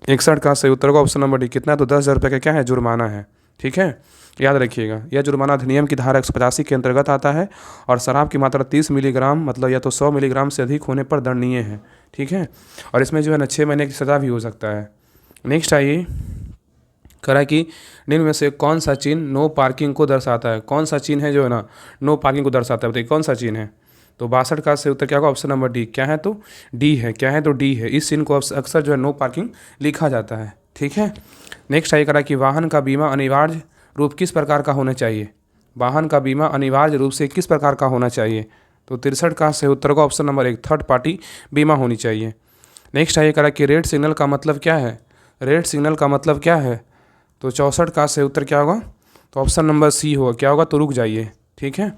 61 का सही उत्तर होगा ऑप्शन नंबर डी, कितना, तो 10,000 रुपये का क्या है, जुर्माना है। ठीक है, याद रखिएगा यह जुर्माना अधिनियम की धारा 185 के अंतर्गत आता है, और शराब की मात्रा 30 मिलीग्राम मतलब या तो 100 मिलीग्राम से अधिक होने पर दंडनीय है। ठीक है, और इसमें जो है ना 6 महीने की सज़ा भी हो सकता है। नेक्स्ट आइए करा कि निम्न में से कौन सा चिन्ह नो पार्किंग को दर्शाता है। कौन सा चिन्ह है जो है ना नो पार्किंग को दर्शाता है, बताइए कौन सा चिन्ह है। तो 62 का सही उत्तर क्या होगा, ऑप्शन नंबर डी, क्या है, तो डी है। क्या है, तो डी है। इस चिन्ह को अक्सर जो है नो पार्किंग लिखा जाता है। ठीक है, नेक्स्ट आइए करा कि वाहन का बीमा अनिवार्य रूप किस प्रकार का होना चाहिए। वाहन का बीमा अनिवार्य रूप से किस प्रकार का होना चाहिए। तो 63 का सही उत्तर का ऑप्शन नंबर 1, थर्ड पार्टी बीमा होनी चाहिए। नेक्स्ट आइए करा कि रेड सिग्नल का मतलब क्या है। रेड सिग्नल का मतलब क्या है। तो 64 का सही उत्तर क्या होगा, तो ऑप्शन नंबर सी होगा, क्या होगा, तो रुक जाइए। ठीक है,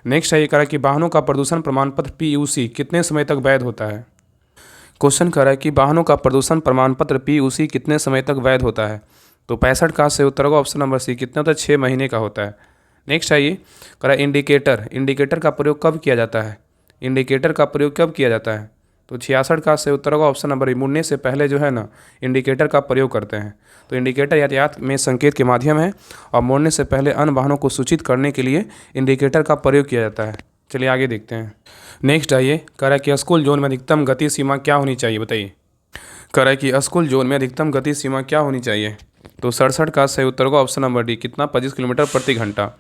नेक्स्ट आइए करा कि वाहनों का प्रदूषण प्रमाण पत्र PUC कितने समय तक वैध होता है। क्वेश्चन कर रहा है कि वाहनों का प्रदूषण प्रमाण पत्र PUC कितने समय तक वैध होता है। तो 65 का सही उत्तर होगा ऑप्शन नंबर सी, कितना होता है, 6 महीने का होता है। नेक्स्ट आइए करा इंडिकेटर का प्रयोग कब किया जाता है। इंडिकेटर का प्रयोग कब किया जाता है। तो 66 का सही उत्तर होगा ऑप्शन नंबर, मुड़ने से पहले जो है ना इंडिकेटर का प्रयोग करते हैं। तो इंडिकेटर यातायात में संकेत के माध्यम है, और मोड़ने से पहले अन्य वाहनों को सूचित करने के लिए इंडिकेटर का प्रयोग किया जाता है। चलिए आगे देखते हैं। नेक्स्ट आइए कह रहा है कि स्कूल जोन में अधिकतम गति सीमा क्या होनी चाहिए, बताइए। कह रहा है कि स्कूल जोन में अधिकतम गति सीमा क्या होनी चाहिए। तो 67 का सही उत्तर होगा ऑप्शन नंबर डी, कितना, 25 किलोमीटर प्रति घंटा।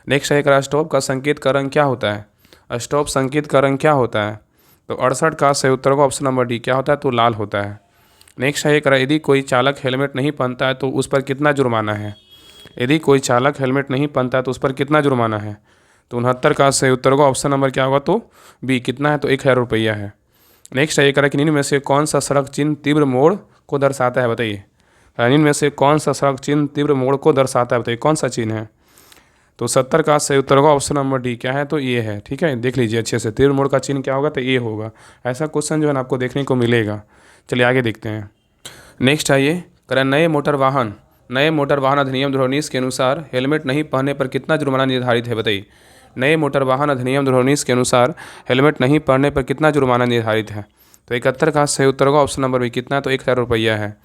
नेक्स्ट आइए कह रहा है स्टॉप का संकेत का रंग क्या होता है। स्टॉप संकेत का रंग क्या होता है। तो 68 का सही उत्तर होगा ऑप्शन नंबर डी, क्या होता है, तो लाल होता है। नेक्स्ट है करा यदि कोई चालक हेलमेट नहीं पहनता है तो उस पर कितना जुर्माना है। यदि कोई चालक हेलमेट नहीं पहनता है तो उस पर कितना जुर्माना है। तो 69 का सही उत्तर होगा ऑप्शन नंबर क्या होगा, तो बी। कितना है, तो 1000 रुपया है। नेक्स्ट है, ये करा कि निम्न में से कौन सा सड़क चिन्ह तीव्र मोड़ को दर्शाता है, बताइए। निम्न में से कौन सा सड़क चिन्ह तीव्र मोड़ को दर्शाता है, बताइए कौन सा चिन्ह है। तो 70 का सही उत्तर होगा ऑप्शन नंबर डी। क्या है, तो ये है। ठीक है, देख लीजिए अच्छे से, तीव्र मोड़ का चिन्ह क्या होगा, तो ये होगा। ऐसा क्वेश्चन जो है ना आपको देखने को मिलेगा। चलिए आगे देखते हैं। नेक्स्ट आइए, करें नए मोटर वाहन अधिनियम 2019 के अनुसार हेलमेट नहीं पहनने पर कितना जुर्माना निर्धारित है, बताइए। नए मोटर वाहन अधिनियम 2019 के अनुसार हेलमेट नहीं पहनने पर कितना जुर्माना निर्धारित है। तो 71 का सही उत्तर होगा ऑप्शन नंबर बी। कितना, तो 1000 रुपया है।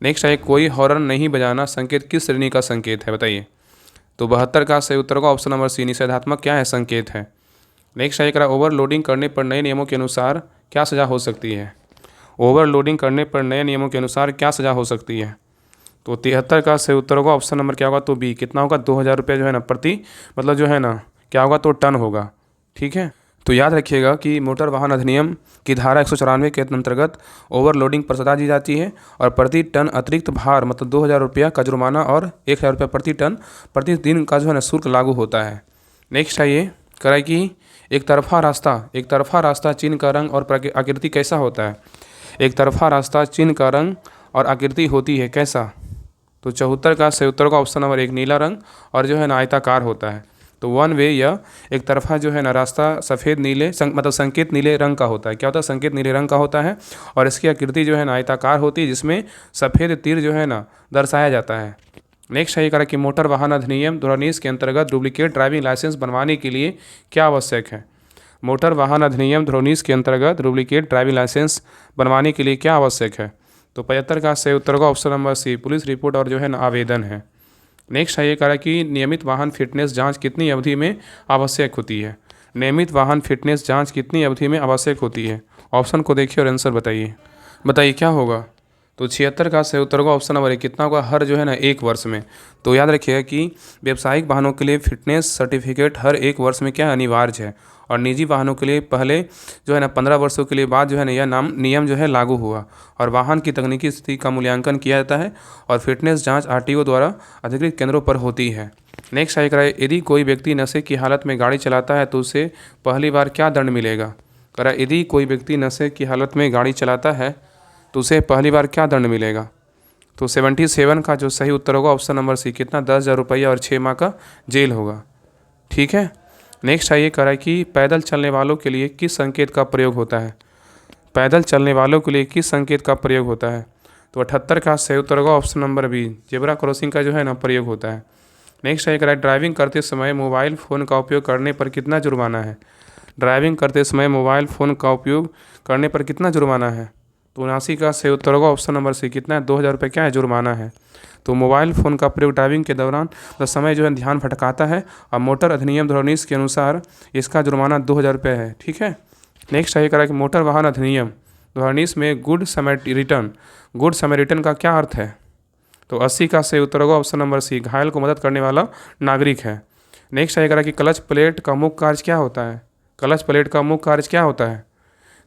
नेक्स्ट है, कोई हॉर्न नहीं बजाना संकेत किस श्रेणी का संकेत है, बताइए। तो 72 का सही उत्तर होगा ऑप्शन नंबर सी। निषेधात्मक क्या है, संकेत है। नेक्स्ट है, ओवरलोडिंग करने पर नए नियमों के अनुसार क्या सजा हो सकती है। ओवरलोडिंग करने पर नए नियमों के अनुसार क्या सजा हो सकती है। तो 73 का सही उत्तर होगा ऑप्शन नंबर क्या होगा, तो बी। कितना होगा, 2000 रुपये जो है ना प्रति, मतलब जो है ना क्या होगा, तो टन होगा। ठीक है, तो याद रखिएगा कि मोटर वाहन अधिनियम की धारा 194 के अंतर्गत ओवरलोडिंग पर सजा दी जाती है और प्रति टन अतिरिक्त भार मतलब 2000 रुपया का जुर्माना और 1000 रुपया प्रति टन प्रतिदिन का जो है ना शुल्क लागू होता है। नेक्स्ट है, ये कराए कि एक तरफा रास्ता चिन्ह का रंग और आकृति कैसा होता है। एक तरफा रास्ता चिन्ह का रंग और आकृति होती है कैसा। तो 74 का सही उत्तर का ऑप्शन नंबर 1 नीला रंग और जो है ना आयताकार होता है। तो वन वे या एक तरफा जो है ना रास्ता सफ़ेद नीले मतलब संकेत नीले रंग का होता है। क्या होता है, संकेत नीले रंग का होता है और इसकी आकृति जो है ना आयताकार होती है, जिसमें सफ़ेद तीर जो है ना दर्शाया जाता है। नेक्स्ट है, ये करा कि मोटर वाहन अधिनियम 2019 के अंतर्गत डुप्लीकेट ड्राइविंग लाइसेंस बनवाने के लिए क्या आवश्यक है। मोटर वाहन अधिनियम 2019 के अंतर्गत डुप्लीकेट ड्राइविंग लाइसेंस बनवाने के लिए क्या आवश्यक है। तो 75 का सही उत्तर होगा option number C. Police report और जो है ना आवेदन है। नेक्स्ट है, ये करा कि नियमित वाहन फिटनेस जांच कितनी अवधि में आवश्यक होती है। नियमित वाहन फिटनेस जांच कितनी अवधि में आवश्यक होती है। ऑप्शन को देखिए और आंसर बताइए क्या होगा। तो 76 का सही उत्तर होगा ऑप्शन नंबर 1। कितना होगा, हर जो है ना 1 वर्ष में। तो याद रखिएगा कि व्यावसायिक वाहनों के लिए फिटनेस सर्टिफिकेट हर 1 वर्ष में क्या अनिवार्य है और निजी वाहनों के लिए पहले जो है ना 15 वर्षों के लिए बाद जो है ना यह नियम जो है लागू हुआ और वाहन की तकनीकी स्थिति का मूल्यांकन किया जाता है और फिटनेस जांच आरटीओ द्वारा अधिकृत केंद्रों पर होती है। नेक्स्ट आइए कराए, यदि कोई व्यक्ति नशे की हालत में गाड़ी चलाता है तो उसे पहली बार क्या दंड मिलेगा। करा, यदि कोई व्यक्ति नशे की हालत में गाड़ी चलाता है तो उसे पहली बार क्या दंड मिलेगा। तो 77 का जो सही उत्तर होगा ऑप्शन नंबर सी। कितना, 10,000 रुपया और 6 माह का जेल होगा। ठीक है, नेक्स्ट आइए करा कि पैदल चलने वालों के लिए किस संकेत का प्रयोग होता है। पैदल चलने वालों के लिए किस संकेत का प्रयोग होता है। तो 78 का सही उत्तर होगा option number B. Zebra crossing का जो है ना प्रयोग होता है। नेक्स्ट आइए करा, ड्राइविंग करते समय मोबाइल फ़ोन का उपयोग करने पर कितना जुर्माना है। ड्राइविंग करते समय मोबाइल फ़ोन का उपयोग करने पर कितना जुर्माना है। तो 79 का सही उत्तर होगा ऑप्शन नंबर सी। कितना है, 2000 रुपये क्या है, जुर्माना है। तो मोबाइल फ़ोन का प्रयोग ड्राइविंग के दौरान समय जो है ध्यान भटकाता है और मोटर अधिनियम 2019 के अनुसार इसका जुर्माना 2000 रुपये है। ठीक है, नेक्स्ट है करा कि मोटर वाहन अधिनियम 2019 में गुड समैरिटन का क्या अर्थ है। तो 80 का सही उत्तर होगा ऑप्शन नंबर सी। घायल को मदद करने वाला नागरिक है। नेक्स्ट है करा कि क्लच प्लेट का मुख्य कार्य क्या होता है। क्लच प्लेट का मुख्य कार्य क्या होता है।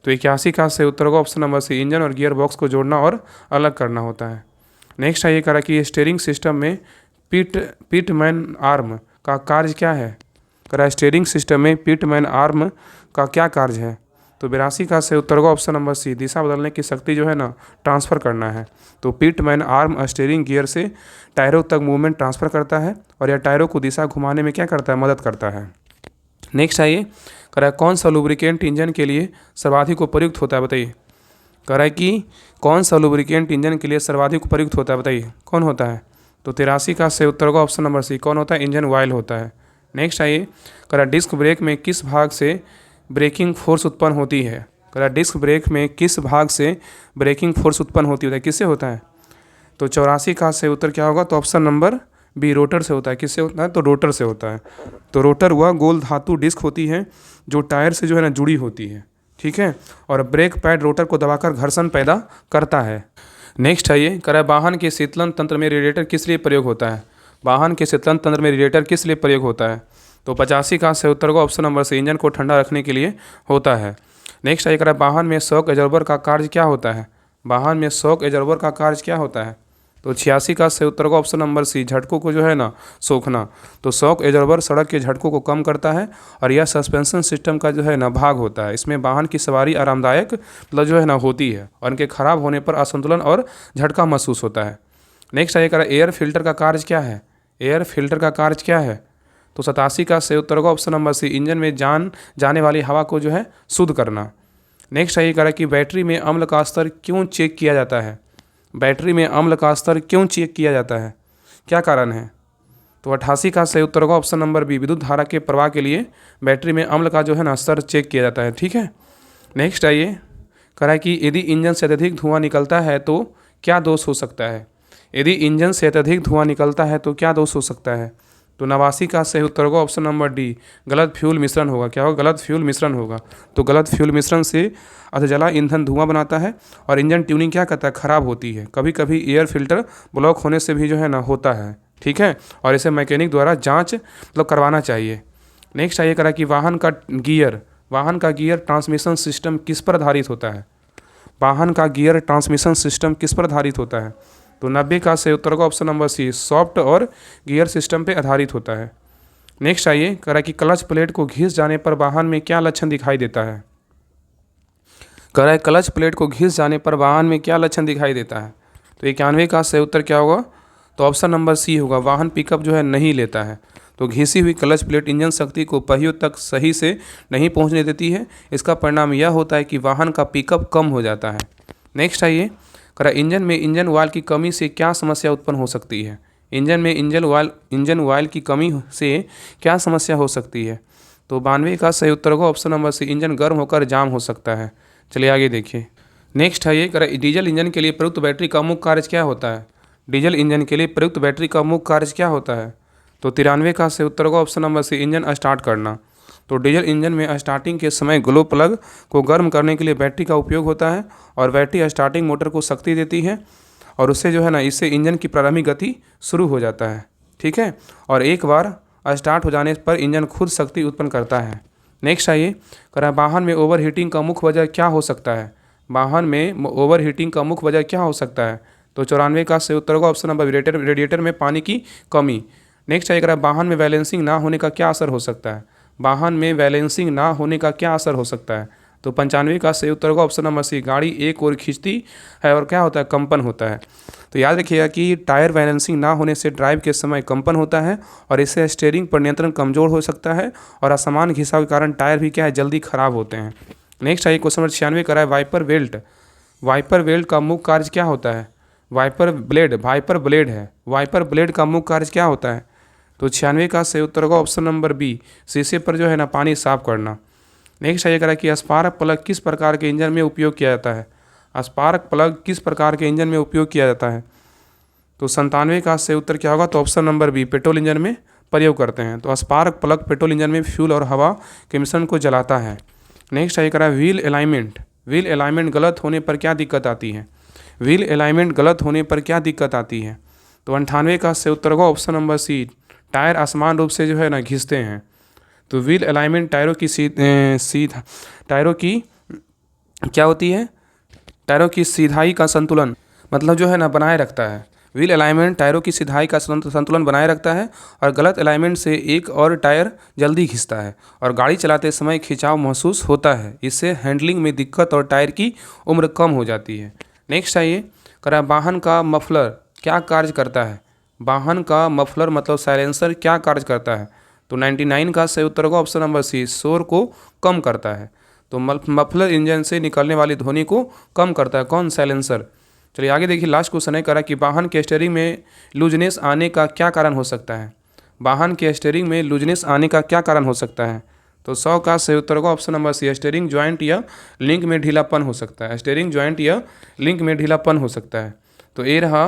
तो 81 का सही उत्तर होगा ऑप्शन नंबर सी। इंजन और गियर बॉक्स को जोड़ना और अलग करना होता है। नेक्स्ट है ये करा कि स्टीयरिंग सिस्टम में पिटमैन आर्म का कार्य क्या है। करा, स्टीयरिंग सिस्टम में पिटमैन आर्म का क्या कार्य है। तो 82 का सही उत्तर होगा ऑप्शन नंबर सी। दिशा बदलने की शक्ति जो है ना ट्रांसफ़र करना है। तो पिटमैन आर्म स्टीयरिंग गियर से टायरों तक मूवमेंट ट्रांसफ़र करता है और यह टायरों को दिशा घुमाने में क्या करता है, मदद करता है। नेक्स्ट आइए करा, कौन सा लुब्रिकेंट इंजन के लिए सर्वाधिक उपयुक्त होता है, बताइए। करा कि कौन सा लुब्रिकेंट इंजन के लिए सर्वाधिक उपयुक्त होता है, बताइए कौन होता है। तो 83 का सही उत्तर होगा ऑप्शन नंबर सी। कौन होता है, इंजन ऑयल होता है। नेक्स्ट आइए करा, डिस्क ब्रेक में किस भाग से ब्रेकिंग फोर्स उत्पन्न होती है। करा, डिस्क ब्रेक में किस भाग से ब्रेकिंग फोर्स उत्पन्न होती है, किससे होता है। तो 84 का सही उत्तर क्या होगा, तो ऑप्शन नंबर बी, रोटर से होता है। किससे होता है, तो रोटर से होता है। तो रोटर वह गोल धातु डिस्क होती है जो टायर से जो है ना जुड़ी होती है। ठीक है, और ब्रेक पैड रोटर को दबाकर घर्षण पैदा करता है। नेक्स्ट है ये करा, वाहन के शीतलन तंत्र में रेडिएटर किस लिए प्रयोग होता है। वाहन के शीतलन तंत्र में रेडिएटर किस लिए प्रयोग होता है। तो 85 का सही उत्तर होगा ऑप्शन नंबर से। इंजन को ठंडा रखने के लिए होता है। नेक्स्ट है, वाहन में शॉक एब्जॉर्बर का कार्य क्या होता है। वाहन में शॉक एब्जॉर्बर का कार्य क्या होता है। तो 86 का सही उत्तर होगा ऑप्शन नंबर सी, झटकों को जो है ना सोखना। तो शॉक एब्जॉर्बर सड़क के झटकों को कम करता है और यह सस्पेंशन सिस्टम का जो है ना भाग होता है। इसमें वाहन की सवारी आरामदायक मतलब जो है ना होती है और इनके खराब होने पर असंतुलन और झटका महसूस होता है। नेक्स्ट आइए करा, एयर फिल्टर का कार्य क्या है? एयर फिल्टर का कार्य क्या है? तो 87 का सही उत्तर होगा ऑप्शन नंबर सी, इंजन में जाने वाली हवा को जो है शुद्ध करना। नेक्स्ट आइए करा कि बैटरी में अम्ल का स्तर क्यों चेक किया जाता है? बैटरी में अम्ल का स्तर क्यों चेक किया जाता है, क्या कारण है? तो 88 का सही उत्तर होगा ऑप्शन नंबर बी, विद्युत धारा के प्रवाह के लिए बैटरी में अम्ल का जो है ना स्तर चेक किया जाता है। ठीक है। नेक्स्ट आइए करा कि यदि इंजन से अत्यधिक धुआं निकलता है तो क्या दोष हो सकता है? यदि इंजन से अत्यधिक धुआं निकलता है तो क्या दोष हो सकता है? तो 89 का सही उत्तर होगा ऑप्शन नंबर डी, गलत फ्यूल मिश्रण होगा। क्या होगा? गलत फ्यूल मिश्रण होगा। तो गलत फ्यूल मिश्रण से अधजला ईंधन धुआं बनाता है और इंजन ट्यूनिंग क्या करता है? खराब होती है। कभी कभी एयर फिल्टर ब्लॉक होने से भी जो है ना होता है। ठीक है। और इसे मैकेनिक द्वारा जांच मतलब करवाना चाहिए। नेक्स्ट आइए करा कि वाहन का गियर ट्रांसमिशन सिस्टम किस पर आधारित होता है? वाहन का गियर ट्रांसमिशन सिस्टम किस पर आधारित होता है? तो 90 का सही उत्तर का ऑप्शन नंबर सी, सॉफ्ट और गियर सिस्टम पे आधारित होता है। नेक्स्ट आइए करा कि क्लच प्लेट को घिस जाने पर वाहन में क्या लक्षण दिखाई देता है? करा क्लच प्लेट को घिस जाने पर वाहन में क्या लक्षण दिखाई देता है? तो 91 का सही उत्तर क्या होगा? तो ऑप्शन नंबर सी होगा, वाहन पिकअप जो है नहीं लेता है। तो घिसी हुई क्लच प्लेट इंजन शक्ति को पहियों तक सही से नहीं पहुंचने देती है। इसका परिणाम यह होता है कि वाहन का पिकअप कम हो जाता है। नेक्स्ट आइए करा, इंजन में इंजन ऑयल की कमी से क्या समस्या उत्पन्न हो सकती है? इंजन में इंजन ऑयल की कमी से क्या समस्या हो सकती है? तो 92 का सही उत्तर होगा ऑप्शन नंबर सी, इंजन गर्म होकर जाम हो सकता है। चलिए आगे देखिए। नेक्स्ट है ये करा, डीजल इंजन के लिए प्रयुक्त बैटरी का मुख्य कार्य क्या होता है? डीजल इंजन के लिए प्रयुक्त बैटरी का मुख्य कार्य क्या होता है? तो 93 का सही उत्तर होगा option number C, engine start करना। तो डीजल इंजन में स्टार्टिंग के समय ग्लो प्लग को गर्म करने के लिए बैटरी का उपयोग होता है और बैटरी स्टार्टिंग मोटर को शक्ति देती है और उससे जो है ना इससे इंजन की प्रारंभिक गति शुरू हो जाता है। ठीक है। और एक बार स्टार्ट हो जाने पर इंजन खुद शक्ति उत्पन्न करता है। नेक्स्ट आइए करा, वाहन में ओवर हीटिंग का मुख्य वजह क्या हो सकता है? वाहन में ओवर हीटिंग का मुख्य वजह क्या हो सकता है? तो 94 का सही उत्तर होगा ऑप्शन नंबर रेडिएटर में पानी की कमी। नेक्स्ट आइए करा, वाहन में बैलेंसिंग ना होने का क्या असर हो सकता है? वाहन में बैलेंसिंग ना होने का क्या असर हो सकता है? तो 95 का सही उत्तर होगा ऑप्शन नंबर सी, गाड़ी एक ओर खींचती है और क्या होता है? कंपन होता है। तो याद रखिएगा कि टायर बैलेंसिंग ना होने से ड्राइव के समय कंपन होता है और इससे स्टीयरिंग पर नियंत्रण कमजोर हो सकता है और असमान घिसाव के कारण टायर भी क्या है? जल्दी खराब होते हैं। नेक्स्ट आइए क्वेश्चन नंबर 96 करा है, वाइपर बेल्ट का मुख्य कार्य क्या होता है? वाइपर ब्लेड है। वाइपर ब्लेड का मुख्य कार्य क्या होता है? तो 96 का सही उत्तर होगा ऑप्शन नंबर बी, शीशे पर जो है ना पानी साफ करना। नेक्स्ट आइए करा कि स्पार्क प्लग किस प्रकार के इंजन में उपयोग किया जाता है? स्पार्क प्लग किस प्रकार के इंजन में उपयोग किया जाता है? तो 97 का सही उत्तर क्या होगा? तो option number B, petrol engine में प्रयोग करते हैं। तो स्पार्क प्लग पेट्रोल इंजन में फ्यूल और हवा के मिश्रण को जलाता है। नेक्स्ट आइए करा, व्हील अलाइनमेंट गलत होने पर क्या दिक्कत आती है? व्हील अलाइनमेंट गलत होने पर क्या दिक्कत आती है? तो 98 का सही उत्तर होगा ऑप्शन नंबर सी, टायर असमान रूप से जो है ना घिसते हैं। तो व्हील अलाइनमेंट टायरों की क्या होती है? टायरों की सीधाई का संतुलन मतलब जो है ना बनाए रखता है। व्हील अलाइनमेंट टायरों की सीधाई का संतुलन बनाए रखता है और गलत अलाइनमेंट से एक और टायर जल्दी घिसता है और गाड़ी चलाते समय खिंचाव महसूस होता है। इससे हैंडलिंग में दिक्कत और टायर की उम्र कम हो जाती है। नेक्स्ट आइए करा, वाहन का मफलर क्या कार्य करता है? वाहन का मफलर मतलब साइलेंसर क्या कार्य करता है? तो 99 का सही उत्तर होगा ऑप्शन नंबर सी, शोर को कम करता है। तो मफलर इंजन से निकलने वाली ध्वनि को कम करता है। कौन? साइलेंसर। चलिए आगे देखिए, लास्ट क्वेश्चन है करा कि वाहन के स्टीयरिंग में लूजनेस आने का क्या कारण हो सकता है? वाहन के स्टीयरिंग में लूजनेस आने का क्या कारण हो सकता है? तो 100 का सही उत्तर होगा option number C, steering joint या लिंक में ढीलापन हो सकता है। स्टीयरिंग ज्वाइंट या लिंक में ढीलापन हो सकता है। तो ये रहा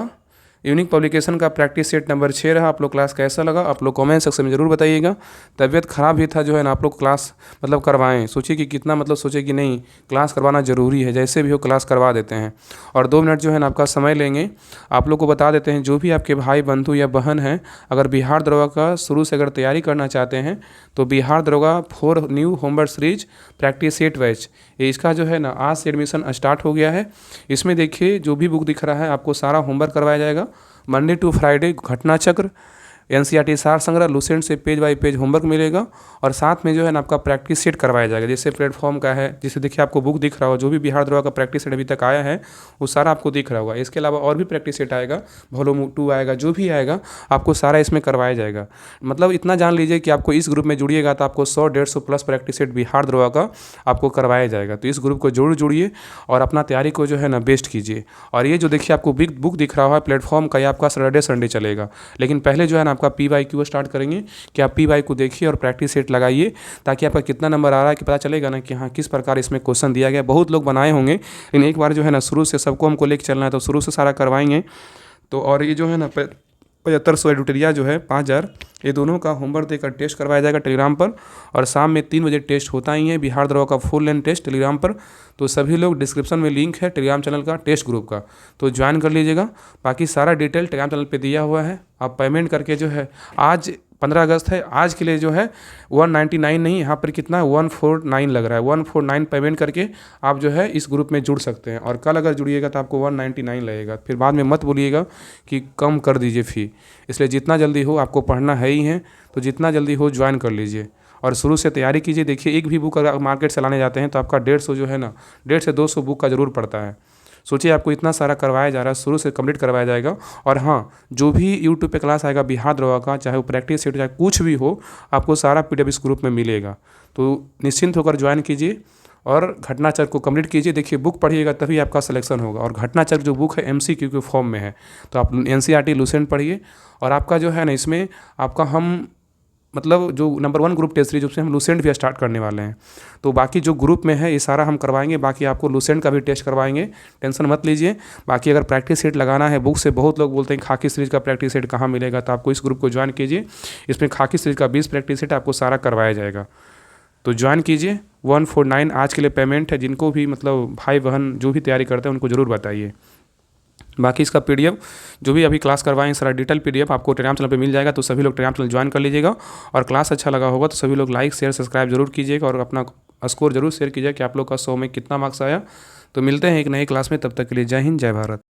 यूनिक पब्लिकेशन का प्रैक्टिस सेट नंबर 6 रहा। आप लोग क्लास कैसा लगा आप लोग कमेंट सेक्शन में ज़रूर बताइएगा। तबीयत ख़राब भी था जो है ना, आप लोग क्लास मतलब करवाएं। सोचिए कि कितना मतलब सोचिए कि नहीं क्लास करवाना ज़रूरी है, जैसे भी हो क्लास करवा देते हैं। और 2 मिनट जो है ना आपका समय लेंगे। आप लोग को बता देते हैं, जो भी आपके भाई बंधु या बहन हैं अगर बिहार दरोगा का शुरू से अगर तैयारी करना चाहते हैं तो बिहार दरोगा 4 new homework series practice set batch, इसका जो है ना आज से एडमिशन स्टार्ट हो गया है। इसमें देखिए जो भी बुक दिख रहा है आपको सारा होमवर्क करवाया जाएगा मंडे टू फ्राइडे घटना चक्र, एनसीईआरटी सार संग्रह, लुसेंट से पेज बाय पेज होमवर्क मिलेगा और साथ में जो है ना आपका प्रैक्टिस सेट करवाया जाएगा। जैसे प्लेटफॉर्म का है, जिसे देखिए आपको बुक दिख रहा होगा, जो भी बिहार दरोगा का प्रैक्टिस सेट अभी तक आया है वो सारा आपको दिख रहा होगा। इसके अलावा और भी प्रैक्टिस सेट आएगा, वॉल्यूम 2 आएगा, जो भी आएगा आपको सारा इसमें करवाया जाएगा। मतलब इतना जान लीजिए कि आपको इस ग्रुप में जुड़िएगा तो आपको 100-150 प्लस प्रैक्टिस सेट बिहार दरोगा का आपको करवाया जाएगा। तो इस ग्रुप को जरूर जुड़िए और अपना तैयारी को जो है ना बेस्ट कीजिए। और ये जो देखिए आपको बिग बुक दिख रहा है प्लेटफॉर्म का, ये आपका सैटरडे संडे चलेगा। लेकिन पहले जो है ना आपका PYQ स्टार्ट करेंगे कि आप PY को देखिए और प्रैक्टिस सेट लगाइए, ताकि आपका कितना नंबर आ रहा है कि पता चलेगा ना कि हाँ किस प्रकार इसमें क्वेश्चन दिया गया। बहुत लोग बनाए होंगे, लेकिन एक बार जो है ना शुरू से सबको हमको लेके चलना है, तो शुरू से सारा करवाएंगे। तो और ये जो है ना 7500 एडिटोरिया जो है 5000, ये दोनों का होमवर्क देकर टेस्ट करवाया जाएगा टेलीग्राम पर। और शाम में 3 बजे टेस्ट होता ही है बिहार दरोगा का फुल लेंथ टेस्ट टेलीग्राम पर। तो सभी लोग डिस्क्रिप्शन में लिंक है टेलीग्राम चैनल का, टेस्ट ग्रुप का, तो ज्वाइन कर लीजिएगा। बाकी सारा डिटेल टेलीग्राम चैनल पे दिया हुआ है। आप पेमेंट करके जो है, आज 15 अगस्त है, आज के लिए जो है 199 नहीं, यहाँ पर कितना है 149 लग रहा है, 149 पेमेंट करके आप जो है इस ग्रुप में जुड़ सकते हैं। और कल अगर जुड़िएगा तो आपको 199 लगेगा। फिर बाद में मत बोलिएगा कि कम कर दीजिए फ़ी। इसलिए जितना जल्दी हो, आपको पढ़ना है ही है तो जितना जल्दी हो ज्वाइन कर लीजिए और शुरू से तैयारी कीजिए। देखिए एक भी बुक अगर मार्केट से लाने जाते हैं तो आपका 150 जो है ना, 150 से 200 बुक का ज़रूर पड़ता है। सोचिए आपको इतना सारा करवाया जा रहा है, शुरू से कंप्लीट करवाया जाएगा। और हाँ, जो भी यूट्यूब पे क्लास आएगा बिहार दरोगा का, चाहे वो प्रैक्टिस सेट चाहे कुछ भी हो, आपको सारा PDF इस ग्रुप में मिलेगा। तो निश्चिंत होकर ज्वाइन कीजिए और घटना चक्र को कंप्लीट कीजिए। देखिए बुक पढ़िएगा तभी आपका सिलेक्शन होगा। और घटना चक्र जो बुक है MCQ के फॉर्म में है, तो आप NCERT लुसेंट पढ़िए। और आपका जो है ना इसमें आपका हम मतलब जो नंबर 1 ग्रुप टेस्ट सीरीज, उससे हम लुसेंट भी स्टार्ट करने वाले हैं। तो बाकी जो ग्रुप में है ये सारा हम करवाएंगे। बाकी आपको लुसेंट का भी टेस्ट करवाएंगे, टेंशन मत लीजिए। बाकी अगर प्रैक्टिस सेट लगाना है बुक से, बहुत लोग बोलते हैं खाकी सीरीज का प्रैक्टिस सेट कहाँ मिलेगा, तो आपको इस ग्रुप को ज्वाइन कीजिए। इसमें खाकी सीरीज का 20 प्रैक्टिस सेट आपको सारा करवाया जाएगा। तो ज्वाइन कीजिए। 149 आज के लिए पेमेंट है। जिनको भी मतलब भाई बहन जो भी तैयारी करते हैं उनको ज़रूर बताइए। बाकी इसका PDF जो भी अभी क्लास करवाएं, सारा डिटेल PDF आपको टेलीग्राम चैनल पे मिल जाएगा। तो सभी लोग टेलीग्राम चैनल ज्वाइन कर लीजिएगा। और क्लास अच्छा लगा होगा तो सभी लोग लाइक शेयर सब्सक्राइब जरूर कीजिएगा और अपना स्कोर जरूर शेयर कीजिएगा कि आप लोग का 100 में कितना मार्क्स आया। तो मिलते हैं एक नई क्लास में, तब तक के लिए जय हिंद जय भारत।